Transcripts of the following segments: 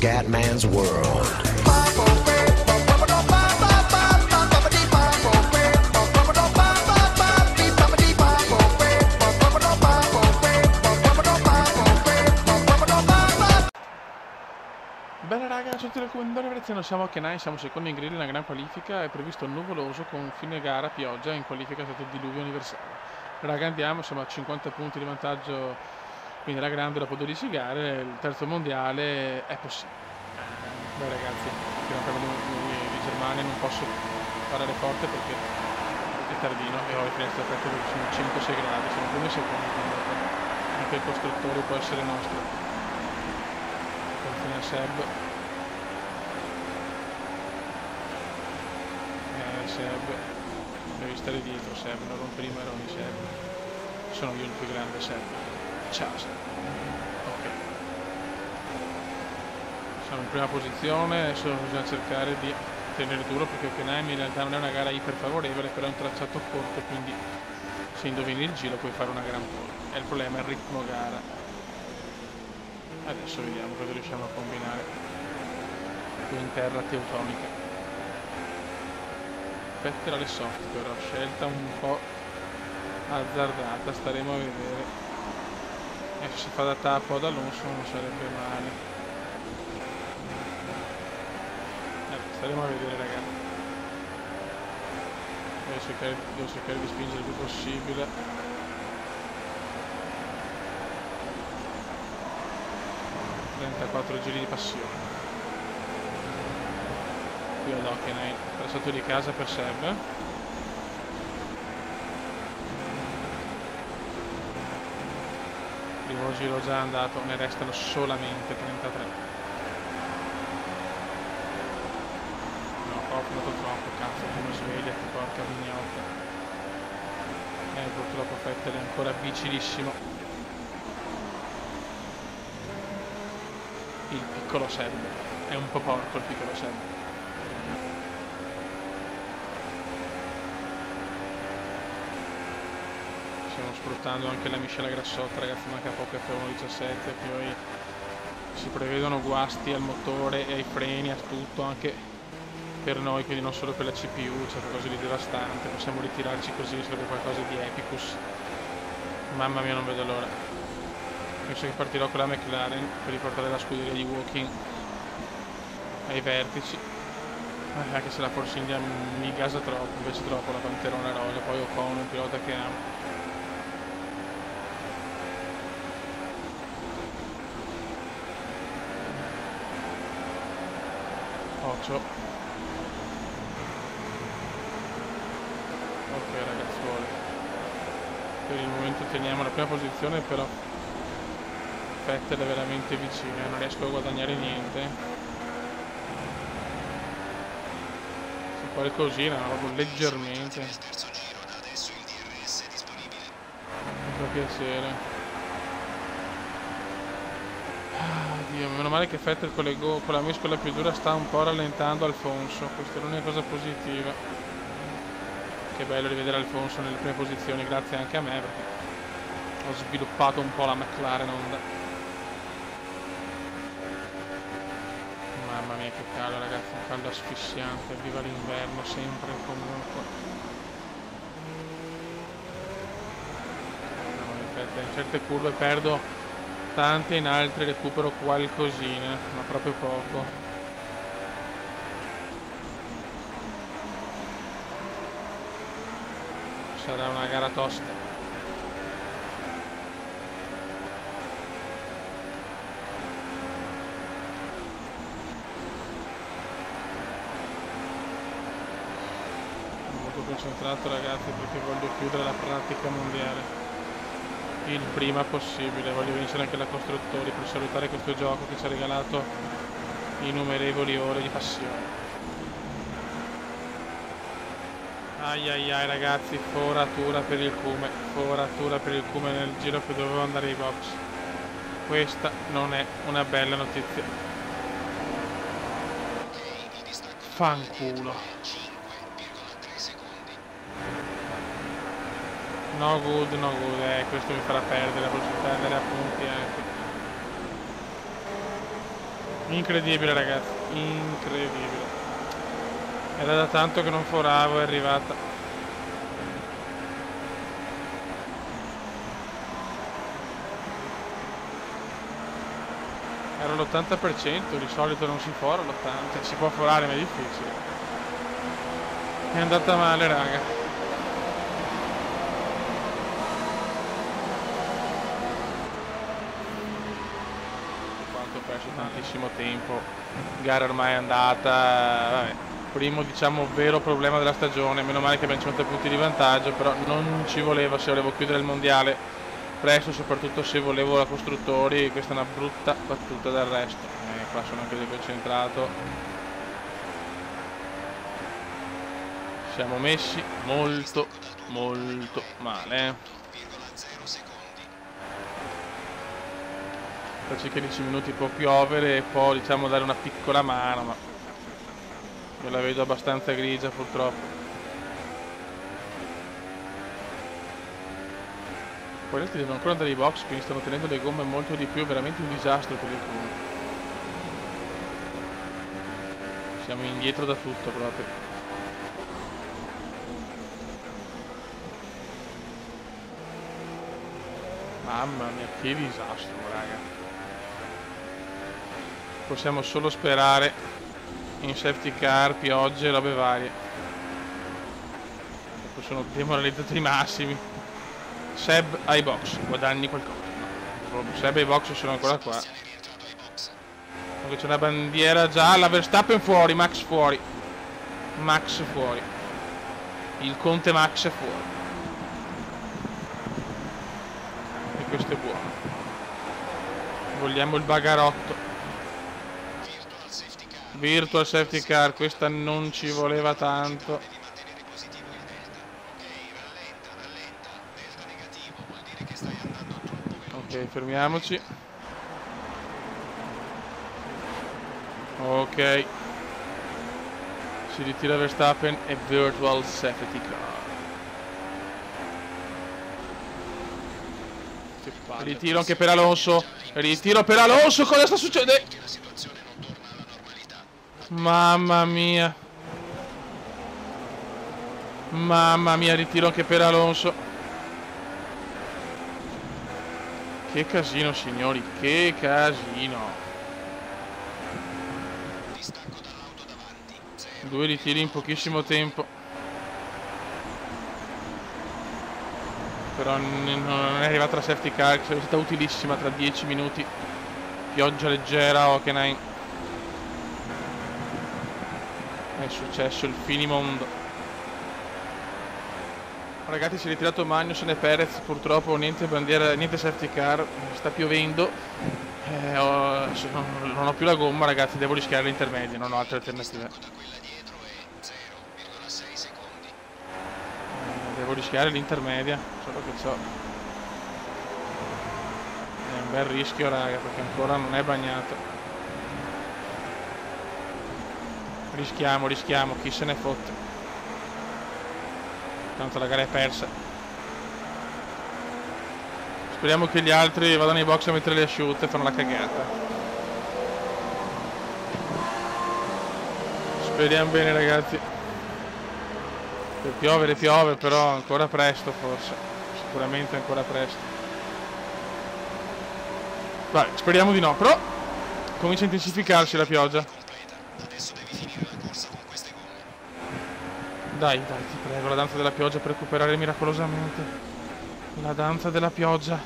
Scatman's World. Bene raga, sono tutti come non siamo a Kenai, siamo secondi in griglia nella gran qualifica, è previsto nuvoloso con fine gara pioggia, in qualifica è stato diluvio universale. Raga andiamo, siamo a 50 punti di vantaggio, quindi la grande dopo 12 gare, il terzo mondiale è possibile. Beh ragazzi, di Germania non posso parlare forte perché è tardino e ho le finestre aperte perché sono 5-6 gradi, sono primi secondi, anche il costruttore può essere nostro. Seb, Seb, devi stare dietro Seb, non rompere i maroni Seb, sono io il più grande Seb, ciao Seb, ok, siamo in prima posizione, adesso bisogna cercare di tenere duro perché Hockenheim in realtà non è una gara iper favorevole, però è un tracciato corto, quindi se indovini il giro puoi fare una gran pole, e il problema è il ritmo gara. Adesso vediamo cosa riusciamo a combinare qui in terra teutonica. Vettel alle software, ho scelta un po' azzardata, staremo a vedere. E se si fa da tappo ad Alonso non sarebbe male. Staremo a vedere ragazzi. Devo cercare di spingere il più possibile. 34 giri di passione qui ad Hockenheim, tracciato di casa per Seb. Primo giro già andato, ne restano solamente 33. No, ho fumato troppo, cazzo, come svegliati, porca mignotta. Purtroppo Vettel è ancora vicinissimo. Il piccolo Seb è un po' porco, il piccolo Seb. Stiamo sfruttando anche la miscela grassotta, ragazzi, manca poco F1.17, poi si prevedono guasti al motore e ai freni, a tutto, anche per noi, quindi non solo per la CPU, c'è qualcosa di devastante, possiamo ritirarci così, sarebbe qualcosa di epicus. Mamma mia, non vedo l'ora. Penso che partirò con la McLaren per riportare la scuderia di Walking ai vertici, anche se la Force India mi gasa troppo, invece troppo la Panterona rosa, poi Ocon, un pilota che amo. Occhio. Ok ragazzuoli, per il momento teniamo la prima posizione, però Vettel è veramente vicino, non riesco a guadagnare niente. Se qualcosina, proprio leggermente. Mi fa piacere. Dio, meno male che Vettel con la mescola più dura sta un po' rallentando Alfonso, questa è l'unica cosa positiva. Che bello rivedere Alfonso nelle prime posizioni, grazie anche a me perché ho sviluppato un po' la McLaren Honda. Mamma mia che caldo ragazzi, un caldo asfissiante, viva l'inverno sempre e comunque. No, in certe curve perdo tante, in altre recupero qualcosina, ma proprio poco. Sarà una gara tosta. Concentrato ragazzi perché voglio chiudere la pratica mondiale il prima possibile, voglio vincere anche la costruttori per salutare questo gioco che ci ha regalato innumerevoli ore di passione. Ai ai ai ragazzi, foratura per il Cume nel giro che dovevo andare ai box. Questa non è una bella notizia. Fanculo. No good, questo mi farà perdere la possibilità di andare a punti anche. Incredibile ragazzi, incredibile. Era da tanto che non foravo, è arrivata. Era l'80%, di solito non si fora l'80%, si può forare ma è difficile. È andata male raga. Quanto ho perso tantissimo tempo, gara ormai è andata, vabbè. Primo diciamo vero problema della stagione, meno male che abbiamo 50 punti di vantaggio, però non ci voleva se volevo chiudere il mondiale presto, soprattutto se volevo la costruttori. Questa è una brutta battuta del resto, qua sono anche deconcentrato. Siamo messi molto molto male. Tra circa 10 minuti può piovere e può diciamo dare una piccola mano, ma io la vedo abbastanza grigia purtroppo. Poi gli altri devono ancora andare ai box, quindi stanno tenendo le gomme molto di più, è veramente un disastro per il Kun. Siamo indietro da tutto proprio. Mamma mia, che disastro raga. Possiamo solo sperare in safety car, piogge e robe varie. Dopo sono demoralizzato i massimi. Seb ai box, guadagni qualcosa. No, Seb ai box sono ancora qua. C'è una bandiera gialla, Verstappen fuori, Max fuori. Max fuori. Il Conte Max è fuori. E questo è buono. Vogliamo il bagarotto. Virtual safety car, questa non ci voleva tanto. Ok, fermiamoci. Ok. Si ritira Verstappen e virtual safety car. Ritiro anche per Alonso. Ritiro per Alonso, cosa sta succedendo? Mamma mia. Mamma mia, ritiro anche per Alonso. Che casino signori, che casino. Due ritiri in pochissimo tempo. Però non è arrivata la safety car, che sarebbe stata utilissima tra 10 minuti. Pioggia leggera, Hockenheim. È successo il finimondo. Ragazzi, si è ritirato Magnussen e Perez, purtroppo niente bandiera, niente safety car, sta piovendo. Non ho più la gomma ragazzi, devo rischiare l'intermedio, non ho altre alternative. Devo rischiare l'intermedia, solo che so. È un bel rischio raga, perché ancora non è bagnato. Rischiamo, rischiamo, chi se ne fotte. Tanto la gara è persa. Speriamo che gli altri vadano ai box a mettere le asciutte e fanno la cagata. Speriamo bene ragazzi. Per piovere piove, però ancora presto forse. Sicuramente ancora presto. Vai, speriamo di no, però comincia a intensificarsi la pioggia. Dai, dai, ti prego, la danza della pioggia per recuperare miracolosamente. La danza della pioggia.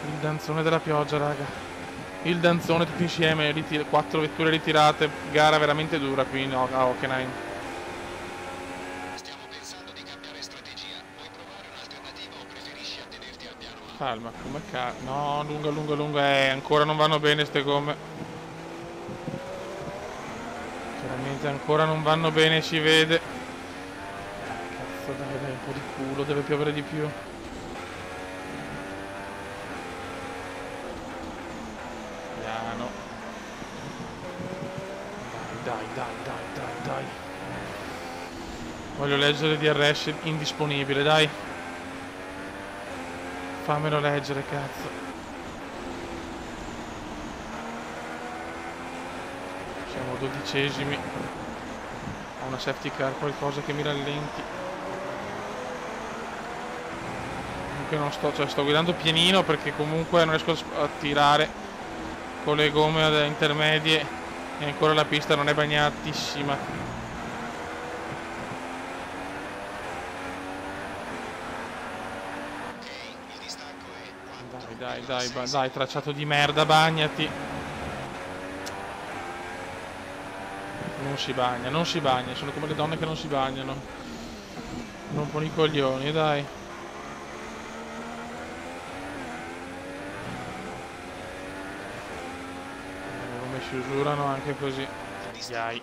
Il danzone della pioggia, raga. Il danzone tutti insieme, 4 vetture ritirate, gara veramente dura qui no, a Hockenheim. Stiamo pensando di cambiare strategia. Vuoi provare un'alternativa o preferisci attenerti al piano A? Calma, come no, lunga, lunga, lunga, ancora non vanno bene ste gomme. Chiaramente ancora non vanno bene, si vede. Cazzo, dai, un po' di culo, deve piovere di più. Dai. Voglio leggere DRS indisponibile, dai. Fammelo leggere, cazzo. Siamo 12esimi. Ho una safety car, qualcosa che mi rallenti. Comunque non sto, cioè sto guidando pienino perché comunque non riesco a tirare con le gomme intermedie e ancora la pista non è bagnatissima. Dai, tracciato di merda, bagnati. Non si bagna, sono come le donne che non si bagnano. Non poni i coglioni, dai. Come si usurano anche così. Dai.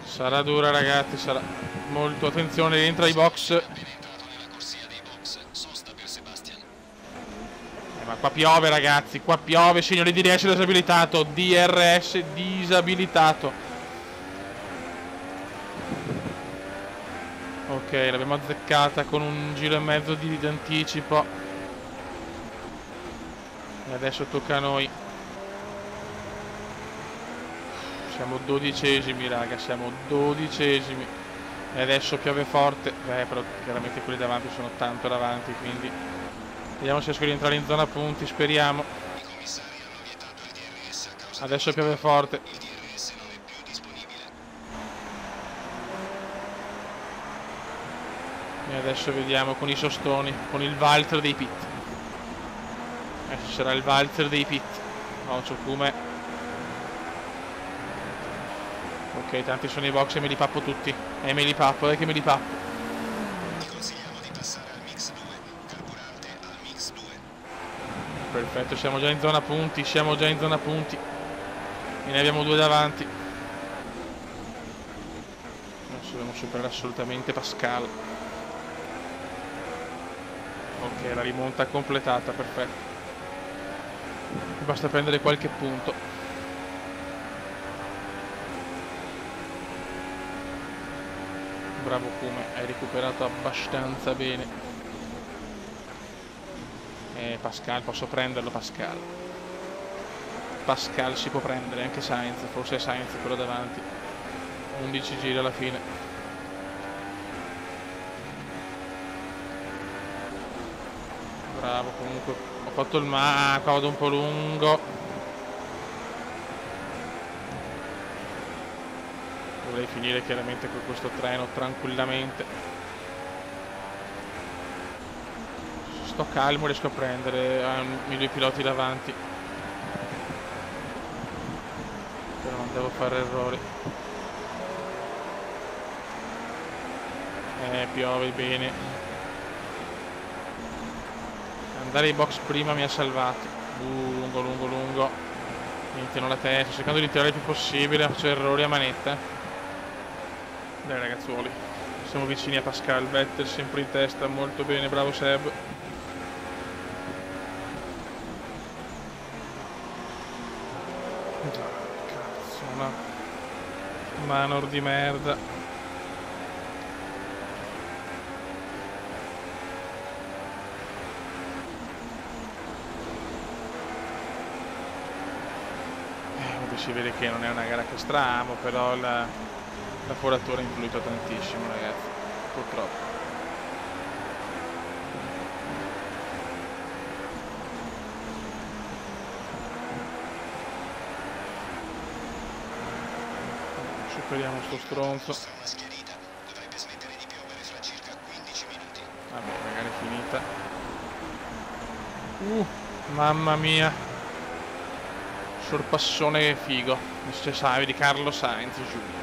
Sarà dura, ragazzi, sarà molto. Attenzione, rientra i box. Ma qua piove, ragazzi, qua piove, signori. DRS disabilitato, DRS disabilitato. Ok, l'abbiamo azzeccata con un giro e mezzo di anticipo. E adesso tocca a noi. Siamo 12esimi, raga, siamo 12esimi. E adesso piove forte. Però chiaramente quelli davanti sono tanto davanti, quindi vediamo se riesco a rientrare in zona punti, speriamo. Adesso piove forte. E adesso vediamo con i sostoni, con il valzer dei pit. Adesso sarà il valzer dei pit. No, c'ho come. Ok, tanti sono i box e me li pappo tutti. E me li pappo, dai che me li pappo. Perfetto, siamo già in zona punti, E ne abbiamo due davanti. Adesso dobbiamo superare assolutamente Pascal. Ok, la rimonta completata, perfetto. Basta prendere qualche punto. Bravo Kume, hai recuperato abbastanza bene. Pascal, posso prenderlo Pascal. Pascal si può prendere, anche Sainz, forse è Sainz quello davanti. 11 giri alla fine. Bravo, comunque ho fatto il qua vado un po' lungo. Dovrei finire chiaramente con questo treno tranquillamente. Sto calmo, riesco a prendere i due piloti davanti. Però non devo fare errori. Piove bene. Andare ai box prima mi ha salvati. Lungo. Mi tieno la testa, cercando di tirare il più possibile, faccio errori a manetta. Dai ragazzuoli, siamo vicini a Pascal. Vettel sempre in testa, molto bene, bravo Seb. Cazzo, una manor di merda. Si vede che non è una gara che stramo, però la foratura ha influito tantissimo, ragazzi, purtroppo. Superiamo sto stronzo. Vabbè, magari è finita. Mamma mia. Sorpassone figo, Mr. Savi di Carlos Sainz Jr.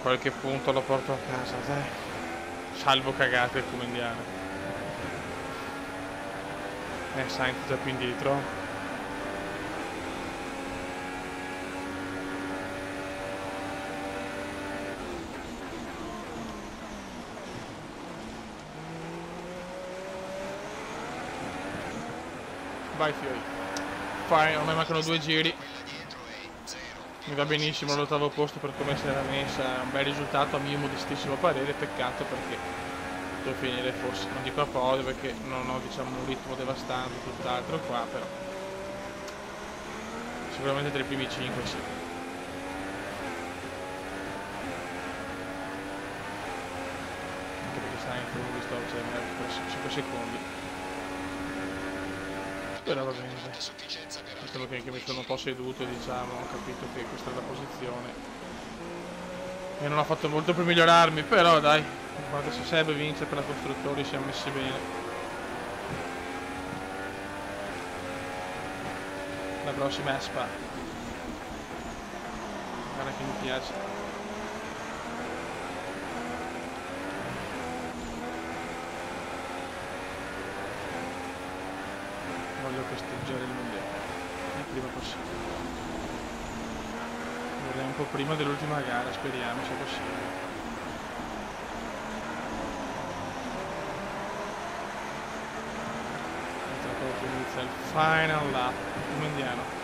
Qualche punto lo porto a casa, dai. Salvo cagate come indiano. Sainz già più indietro. Vai Fiori. Fai, a me mancano 2 giri. Mi va benissimo all'8º posto per come si era messa, un bel risultato a mio modestissimo parere, peccato perché devo finire forse, non dico a podio perché non ho diciamo un ritmo devastante, tutt'altro qua, però sicuramente tra i primi 5 sì. Anche perché sta in fondo, visto cioè, per 5 secondi. Però va bene, visto che mi sono un po' seduto, diciamo, ho capito che questa è la posizione e non ho fatto molto per migliorarmi, però dai, guarda, se Seb vince per la costruttori siamo messi bene. La prossima è Spa, guarda che mi piace. Voglio festeggiare il mondiale il prima possibile. Vorrei un po' prima dell'ultima gara, speriamo sia possibile. Tra poco inizia il final lap, come andiamo?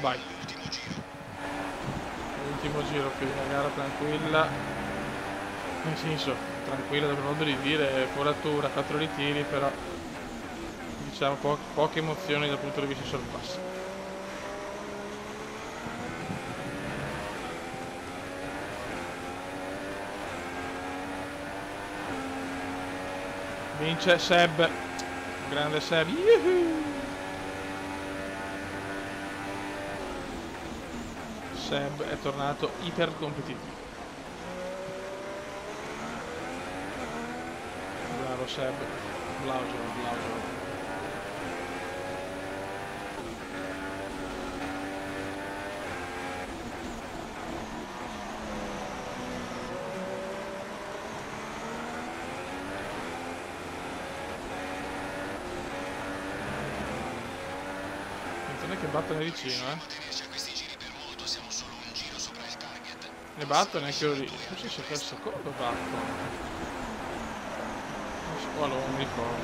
Vai. Ultimo giro, più una gara tranquilla. Nel senso, tranquilla da modo di dire, foratura, 4 ritiri, però diciamo poche emozioni dal punto di vista sorpasso. Vince Seb, grande Seb. Yuhu! Seb è tornato iper competitivo. Bravo Seb, applauso. Attenzione che battono vicino, Ne battono anche lì. Non so se è il secondo battono. Allora, non mi ricordo.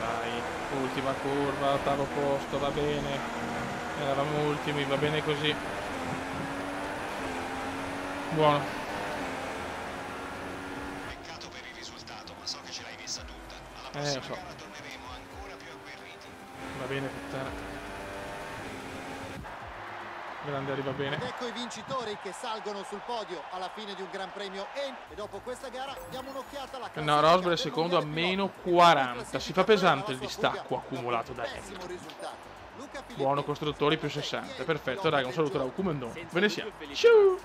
Dai, ultima curva, 8º posto, va bene. Eravamo ultimi, va bene così. Buono. Peccato per il risultato, ma so che ce l'hai messa tutta. Alla Lo prossima so. gara torneremo ancora più agguerriti. Va bene, puttana. Grande, arriva bene. Ed ecco i vincitori che salgono sul podio alla fine di un Gran Premio e dopo questa gara diamo un'occhiata alla classifica. No, Rosberg è secondo a meno 40. Si fa pesante il distacco accumulato da Hamilton. Buono costruttori più 60. Perfetto, raga, un saluto da Ucumendon. Ve ne siamo. Ciao!